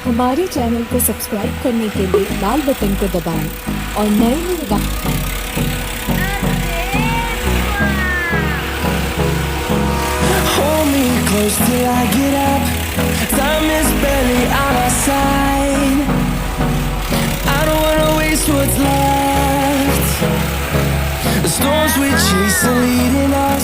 हमारे चैनल को सब्सक्राइब करने के लिए लाल बटन को दबाएं और नए Hold me close till I get up. Time is barely on our side. I don't wanna waste what's left. The storms we chase are leading us.